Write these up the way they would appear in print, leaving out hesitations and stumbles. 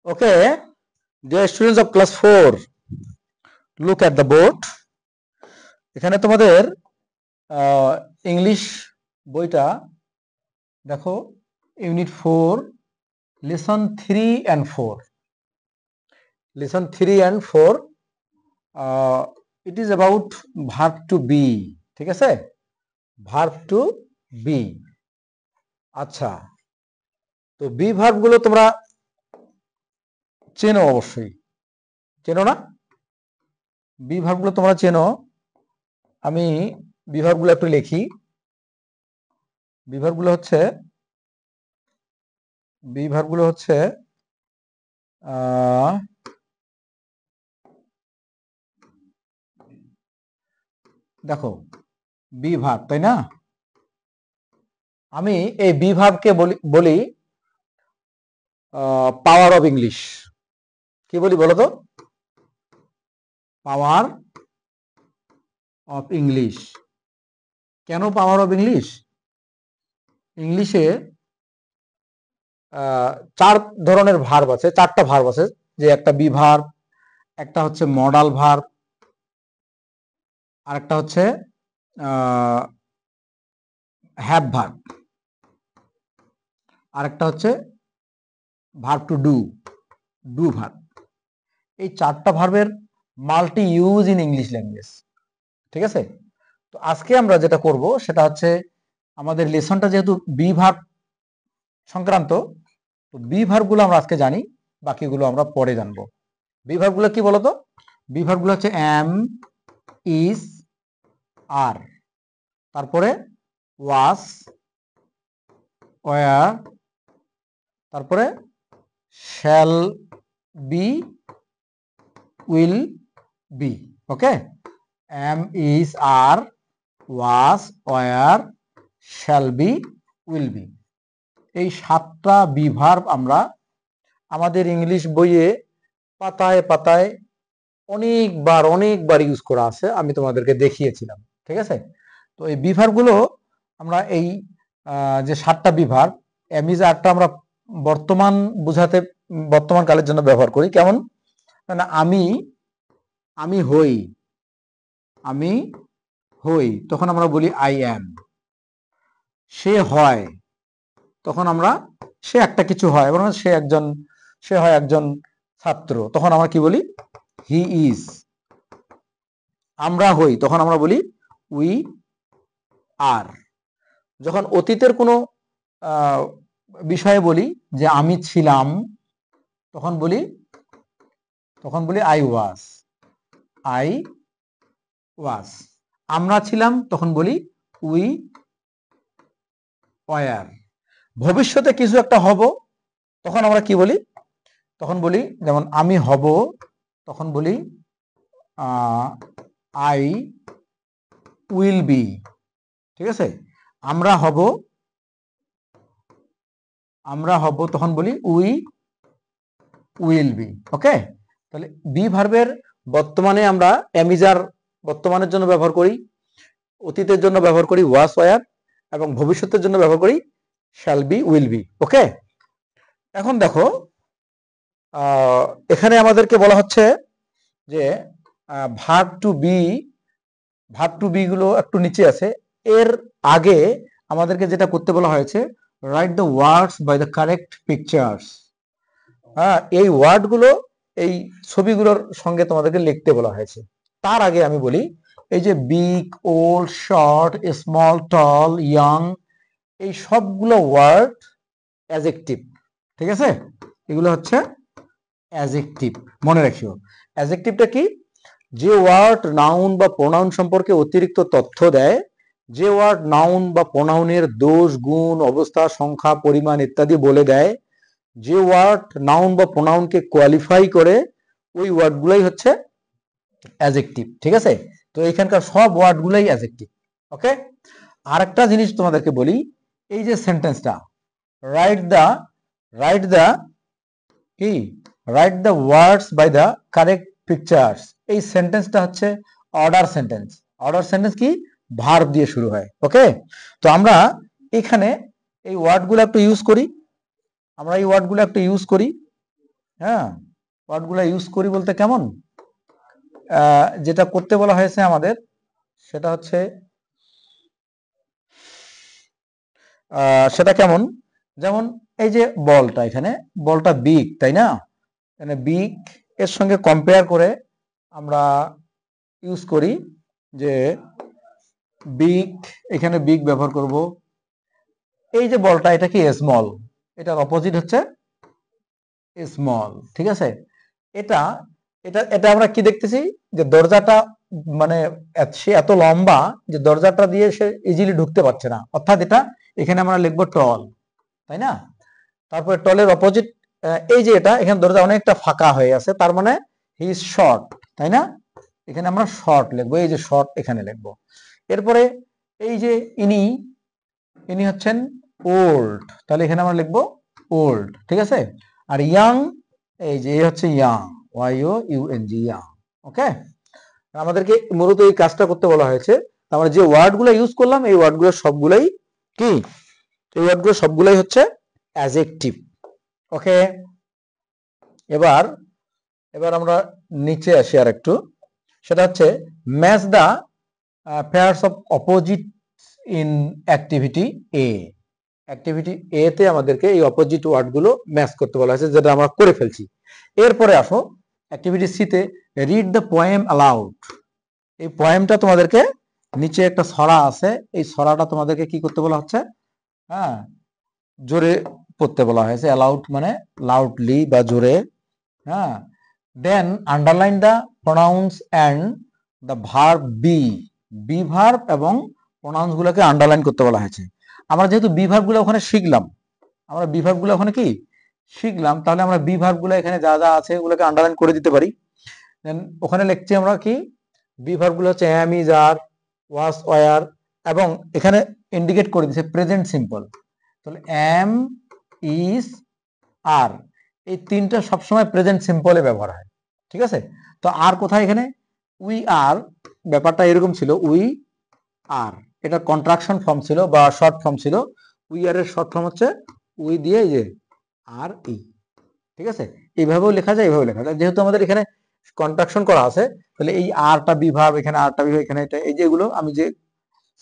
Okay, dear students of class 4, look at the board. এখানে তোমাদের English বইটা দেখো, unit 4, lesson 3 and 4. Lesson 3 and 4, it is about verb to be. ঠিক আছে, verb to be. আচ্ছা, তো বি ভার্ব গুলো তোমরা চেনো, অবশ্যই চেনো না? বি ভার্ব গুলো তোমরা চেনো। আমি বি ভার্ব গুলো একটু লিখি। বি ভার্ব গুলো হচ্ছে দেখো, বি ভার্ব, তাই না? আমি এই বি ভার্বকে বলি পাওয়ার অফ ইংলিশ। কি বলি বলো তো? Power of English. কেন পাওয়ার অফ ইংলিশ? ইংলিশে 4 ধরনের ভার্ব আছে, 4টা ভার্ব আছে। যে একটা বি ভার্ব, একটা হচ্ছে মডাল ভার্ব, আর একটা হচ্ছে হ্যাভ ভার্ব, আর একটা হচ্ছে ভার্ব টু ডু ভার্ব। এই 4টা ভার্বের multi use in English language. ঠিক আছে, তো আজকে আমরা যেটা করব সেটা হচ্ছে, আমাদের লেসনটা যেহেতু বি ভার্ব সংক্রান্ত, তো বি ভার্বগুলো আমরা আজকে জানি, বাকিগুলো আমরা পরে জানবো। বি ভার্বগুলো কি বলতো? বি ভার্বগুলো হচ্ছে এম, ইজ, আর, তারপরে ওয়াজ, ওয়ার, তারপরে shall be, will be. Okay, am, is, are, was, were, shall be, will be. এই 7টা বি ভার্ব আমরা আমাদের ইংলিশ বইয়ে পাতায় পাতায় অনেকবার ইউজ করা আছে, আমি তোমাদেরকে দেখিয়েছিলাম। ঠিক আছে, তো এই বি ভার্বগুলো আমরা এই যে 7টা বি ভার্ব, এম, ইজ, আরটা আমরা বর্তমান বোঝাতে বর্তমান কালের জন্য ব্যবহার করি। কেমন? না, আমি হই, তখন আমরা বলি আই অ্যাম। সে হয়, তখন আমরা, সে একটা কিছু হয়, এবং সে হয় একজন ছাত্র, তখন আমরা কি বলি? He is. আমরা হই, তখন আমরা বলি উই আর। যখন অতীতের কোনো বিষয়ে বলি যে আমি ছিলাম, তখন বলি আই ওয়াজ। আমরা ছিলাম, তখন বলি উই ওয়ার। ভবিষ্যতে কিছু একটা হব, তখন আমরা কি বলি? তখন বলি, যেমন আমি হব, তখন বলি আই উইল বি। ঠিক আছে, আমরা হব, তখন বলি উই উইল বি। ওকে, তাহলে বি ভার্বের বর্তমানে আমরা এমিজার বর্তমানের জন্য ব্যবহার করি, অতীতের জন্য ব্যবহার করি ওয়াজ, ওয়ার, এবং ভবিষ্যতের জন্য ব্যবহার করি শ্যাল বি, উইল বি। ওকে, এখন দেখো, এখানে আমাদেরকে বলা হচ্ছে যে ভার্ব টু বি গুলো একটু নিচে আছে। এর আগে আমাদেরকে যেটা করতে বলা হয়েছে, write the words by the correct pictures. হ্যাঁ, এই ওয়ার্ডগুলো এই ছবিগুলোর সঙ্গে তোমাদেরকে লিখতে বলা হয়েছে। তার আগে আমি বলি, এই যে বিগ, ওল্ড, শর্ট, স্মল, টল, ইয়াং, এই সবগুলো ওয়ার্ড অ্যাজেক্টিভ। ঠিক আছে, এগুলো হচ্ছে অ্যাজেক্টিভ, মনে রাখিও। অ্যাজেক্টিভটা কি? যে ওয়ার্ড নাউন বা প্রোনাউন সম্পর্কে অতিরিক্ত তথ্য দেয়, যে ওয়ার্ড নাউন বা প্রোনাউনের দোষ, গুণ, অবস্থা, সংখ্যা, পরিমাণ ইত্যাদি বলে দেয়, যে ওয়ার্ড নাউন বা প্রোনাউনকে কোয়ালিফাই করে, ওই ওয়ার্ডগুলোই হচ্ছে অ্যাজেক্টিভ। ঠিক আছে, তো এখানকার সব ওয়ার্ডগুলোই অ্যাজেক্টিভ। ওকে, আরেকটা জিনিস তোমাদেরকে বলি, এই যে সেন্টেন্সটা, write the words by the correct pictures, এই সেন্টেন্সটা হচ্ছে অর্ডার সেন্টেন্স। অর্ডার সেন্টেন্স কি? ভার্ব দিয়ে শুরু হয়। ওকে, তো আমরা এখানে এই ওয়ার্ডগুলো একটু ইউজ করি। হ্যাঁ, ওয়ার্ডগুলো ইউজ করি বলতে কেমন, যেটা করতে বলা হয়েছে আমাদের সেটা হচ্ছে সেটা কেমন, যেমন এই যে বলটা, এখানে বলটা বিগ, তাই না, এখানে বিগ এর সঙ্গে কম্পেয়ার করে আমরা ইউজ করি যে বিগ, এখানে বিগ ব্যবহার করব। এই যে বলটা, এটা কি স্মল, এটার অপোজিট হচ্ছে স্মল, ঠিক আছে। এটা এটা এটা আমরা কি দেখতেছি, যে দরজাটা মানে সে এত লম্বা যে দরজাটা দিয়ে সে ইজিলি ঢুকতে পারছে না, অর্থাৎ এটা এখানে আমরা লিখবো টল, তাই না। তারপরে টলের অপোজিট, এই যে এটা, এখানে দরজা অনেকটা ফাঁকা হয়ে আছে, তার মানে হি ইজ শর্ট, তাই না, এখানে আমরা শর্ট লিখবো, এই যে শর্ট এখানে লিখবো। এরপরে এই যে ইনি, ইনি হচ্ছেন ওল্ড, তাহলে এখানে আমরা লিখবো ওল্ড, ঠিক আছে। আর ইয়াং, এই যে হচ্ছে ইয়াং, YOUNG, ইয়াং। ওকে, আমাদেরকে মূলত এই কাজটা করতে বলা হয়েছে। আমরা যে ওয়ার্ডগুলো ইউজ করলাম, এই ওয়ার্ডগুলো সবগুলাই কি, এই ওয়ার্ডগুলো সবগুলাই হচ্ছে অ্যাডজেক্টিভ। ওকে, এবার এবার আমরা নিচে আসি আর একটু, সেটা হচ্ছে match the pairs of opposite in activity A. Activity A তে আমাদেরকে এই অপোজিট ওয়ার্ডগুলো ম্যাচ করতে বলা হয়েছে, যেটা আমরা করে ফেলছি। এরপরে আসো অ্যাক্টিভিটি সি তে, রিড দ্য পোয়েম অ্যালাউড। এই পোয়েমটা তোমাদেরকে, নিচে একটা ছড়া আছে, এই ছড়াটা তোমাদেরকে কি করতে বলা হচ্ছে, হ্যাঁ, জোরে পড়তে বলা হয়েছে। অ্যালাউড মানে লাউডলি বা জোরে, হ্যাঁ। Then underline the pronouns and the verb be. Be verb এবং প্রোনাউন্স গুলোকে আন্ডারলাইন করতে বলা হয়েছে। আমরা যেহেতু বি ভার্ব গুলো ওখানে শিখলাম, আমরা বি ভার্ব গুলো ওখানে কি শিখলাম, তাহলে আমরা বি ভার্ব গুলো এখানে যা যা আছে ওগুলোকে আন্ডারলাইন করে দিতে পারি। দেন ওখানে লিখছি আমরা কি, বি ভার্ব গুলো হচ্ছে অ্যাম, ইজ, আর, ওয়াজ, ওয়ার, এবং এখানে ইন্ডিকেট করে দিচ্ছে প্রেজেন্ট সিম্পল। তাহলে অ্যাম, ইজ, আর, এই তিনটা সবসময় প্রেজেন্ট সিম্পলে ব্যবহার হয়, ঠিক আছে। তো আর কোথায়, এখানে উই আর, ব্যাপারটা এরকম ছিল, উই আর, এটা কন্ট্রাকশন ফর্ম ছিল বা শর্ট ফর্ম ছিল। উই আর এর শর্ট ফর্ম হচ্ছে উই দিয়ে এই যে আর ই, ঠিক আছে। এইভাবেও লেখা যায়, এইভাবে লেখা যায়। যেহেতু আমাদের এখানে কন্ট্রাকশন করা আছে, তাহলে এই আরটা বিভাব, এখানে আরটা বিভাব, এখানে এটা, এই যে এগুলো আমি যে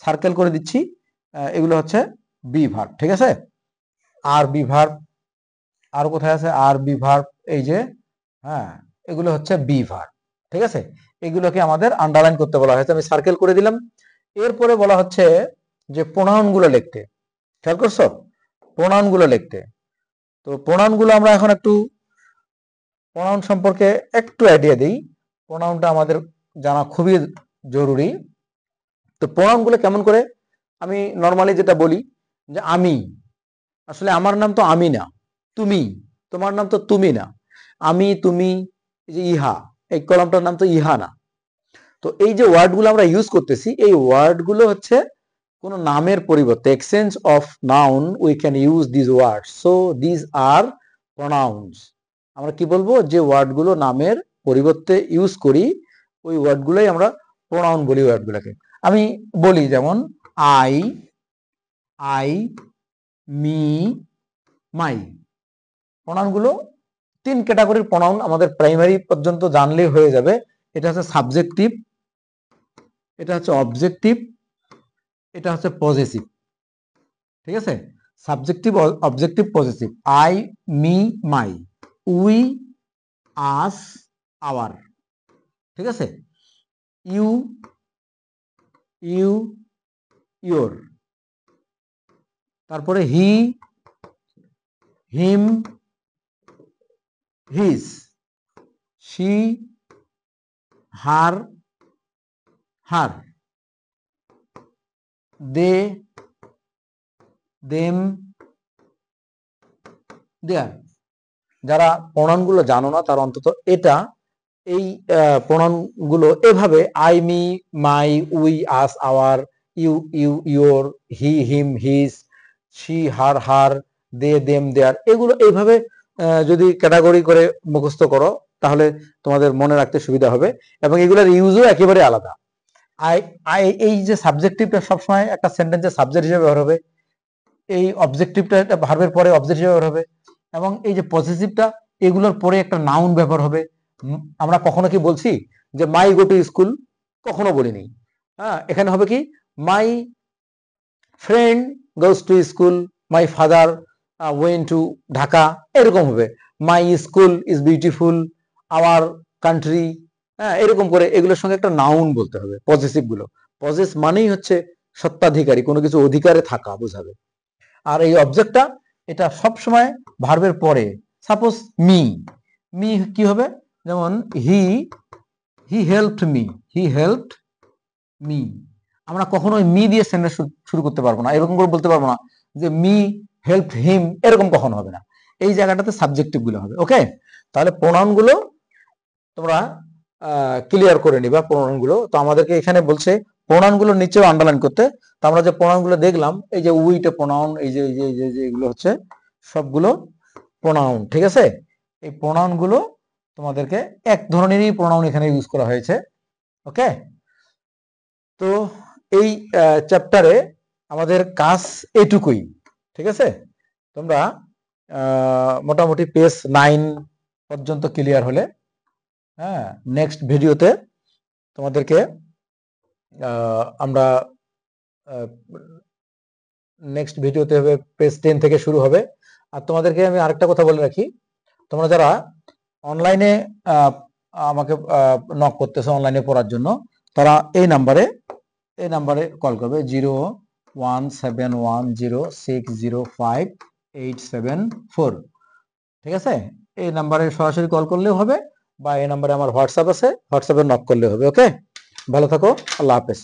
সার্কেল করে দিচ্ছি, এগুলো হচ্ছে বিভার্ব, ঠিক আছে। আর বিভার্ব, আর কোথায় আছে আর বিভার্ব, এই যে, হ্যাঁ, এগুলো হচ্ছে বিভার্ব, ঠিক আছে। এগুলোকে আমাদের আন্ডারলাইন করতে বলা হয়েছে, আমি সার্কেল করে দিলাম। এরপরে বলা হচ্ছে যে প্রোনাউন গুলো লিখতে, খেয়াল করছো, প্রোনাউন গুলো লিখতে। তো প্রোনাউন গুলো আমরা এখন একটু প্রোনাউন সম্পর্কে একটু আইডিয়া দিই। প্রোনাউনটা আমাদের জানা খুবই জরুরি। তো প্রোনাউন গুলো কেমন করে, আমি নর্মালি যেটা বলি যে আমি, আসলে আমার নাম তো আমি না, তুমি, তোমার নাম তো তুমি না, আমি, তুমি, এই যে ইহা, এই কলমটার নাম তো ইহা না। তো এই যে ওয়ার্ডগুলো আমরা ইউজ করতেছি, এই ওয়ার্ডগুলো হচ্ছে কোন নামের পরিবর্তে, exchange of noun, we can use this word, so this are pronouns. আমরা কি বলবো, যে ওয়ার্ডগুলো নামের পরিবর্তে ইউজ করি, ওই ওয়ার্ডগুলোই আমরা প্রোনাউন বলি। ওয়ার্ডগুলোকে আমি বলি, যেমন আই, আই, মি, মাই। প্রোনাউনগুলো তিন ক্যাটাগরির প্রোনাউন, আমাদের প্রাইমারি পর্যন্ত জানলেই হয়ে যাবে। এটা হচ্ছে সাবজেক্টিভ, এটা হচ্ছে অবজেক্টিভ, এটা হচ্ছে পজেসিভ, ঠিক আছে। Subjective, objective, possessive. I, me, my, we, us, our, ঠিক আছে। ইউ, ইউ, ইয়োর, তারপরে he, him, his, she, her, her, they, them, their. যারা প্রণামগুলো জানো না, তারা অন্তত এটা, এই প্রণামগুলো এভাবে, I, me, my, we, us, our, you, you, your, he, him, his, she, her, her, they, them, their, এগুলো এইভাবে যদি ক্যাটাগরি করে মুখস্থ করো, তাহলে তোমাদের মনে রাখতে সুবিধা হবে। এবং এগুলোর ইউজও একেবারে আলাদা। আই, আই, এই যে সাবজেক্টিভটা সবসময় একটা সেন্টেন্সের সাবজেক্ট হিসেবে ব্যবহার হবে, এই অবজেক্টিভটা ভার্বের পরে অবজেক্ট হিসেবে ব্যবহার হবে, এবং এই যে পজিটিভটা, এগুলোর পরে একটা নাউন ব্যবহার হবে। আমরা কখনো কি বলছি যে মাই গো টু স্কুল? কখনো বলিনি। হ্যাঁ, এখানে হবে কি my friend goes to school, my father went to Dhaka, এরকম হবে। My school is beautiful, our country, হ্যাঁ, এরকম করে এগুলোর সঙ্গে একটা নাউন বলতে হবে। পজিটিভ গুলো, পজেস মানেই হচ্ছে সত্ত্বাধিকারী, কোনো কিছু অধিকারে থাকা বোঝাবে। আর এই অবজেক্টটা এটা সব সময় ভার্বের পরে। সাপোজ মি, মি কি হবে? যেমন হি হেল্পড মি, হি হেল্পড মি। আমরা কখনোই মি দিয়ে সেন্টেন্স শুরু করতে পারবো না, এরকম করে বলতে পারবো না যে মি হেল্পড হিম, এরকম কখনো হবে না। এই জায়গাটাতে সাবজেক্টিভ গুলো হবে। ওকে, তাহলে প্রোনাউন গুলো তোমরা ক্লিয়ার করে নিবা। প্রোনাউন গুলো তো আমাদেরকে এখানে বলছে প্রোনাউন গুলো নিচেও আন্ডারলাইন করতে। তো আমরা যে প্রোনাউন গুলো দেখলাম, এই যে উইট প্রোনাউন, এই যে এই যে এই যে এগুলো হচ্ছে সবগুলো প্রোনাউন, ঠিক আছে? এই প্রোনাউন গুলো তোমাদেরকে এক ধরনেরই প্রোনাউন এখানে ইউজ করা হয়েছে। ওকে, তো এই চ্যাপ্টারে আমাদের কাজ এটুকুই, ঠিক আছে? তোমরা মোটামুটি পেজ 9 পর্যন্ত ক্লিয়ার হলে, হ্যাঁ, নেক্সট ভিডিওতে তোমাদেরকে আমরা নেক্সট ভিডিওতে হবে পেজ 10 থেকে শুরু হবে। আর তোমাদেরকে আমি আরেকটা কথা বলে রাখি, তোমরা যারা অনলাইনে আমাকে নক করতেছো অনলাইনে পড়ার জন্য, তারা এই নাম্বারে কল করবে 0171060587 ঠিক আছে? এই নাম্বারে সরাসরি কল করলেও হবে, বা এই নাম্বারে আমার হোয়াটসঅ্যাপ আছে, হোয়াটসঅ্যাপে নক করলেও হবে। ওকে, ভালো থাকো, আল্লাহ হাফেজ।